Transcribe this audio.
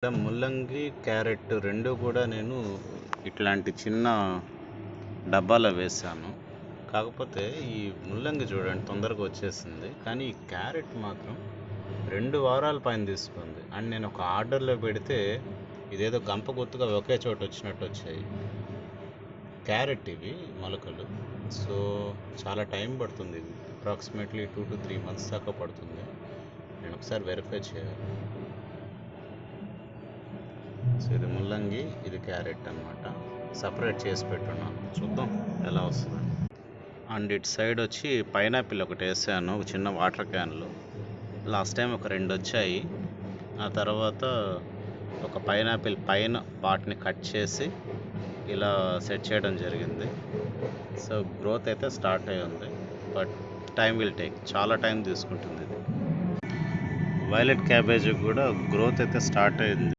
ఇక్కడ ముల్లంగి క్యారెట్ రెండు కూడా నేను ఇట్లాంటి చిన్న డబ్బాలో వేసాను. కాకపోతే ఈ ముల్లంగి చూడండి తొందరగా వచ్చేసింది, కానీ ఈ క్యారెట్ మాత్రం 2 వారాల పైన తీసుకుంది. అండ్ నేను ఒక ఆర్డర్లో పెడితే ఇదేదో గంప గుత్తుగా ఒకే చోట వచ్చినట్టు వచ్చాయి క్యారెట్ ఇవి మొలకలు. సో చాలా టైం పడుతుంది, ఇది అప్రాక్సిమేట్లీ 2 to 3 months దాకా పడుతుంది. నేను ఒకసారి వెరిఫై చేయాలి. సో ఇది ముల్లంగి, ఇది క్యారెట్ అనమాట. సపరేట్ చేసి పెట్టున్నాను, చూద్దాం ఎలా వస్తుందని. అండ్ ఇటు సైడ్ వచ్చి పైనాపిల్ ఒకటి వేసాను, ఒక చిన్న వాటర్ క్యాన్లో. లాస్ట్ టైం ఒక 2 వచ్చాయి. ఆ తర్వాత ఒక పైనాపిల్ పైన వాటిని కట్ చేసి ఇలా సెట్ చేయడం జరిగింది. సో గ్రోత్ అయితే స్టార్ట్ అయి ఉంది, బట్ టైం విల్ టేక్, చాలా టైం తీసుకుంటుంది ఇది. వైలెట్ క్యాబేజీ కూడా గ్రోత్ అయితే స్టార్ట్ అయింది.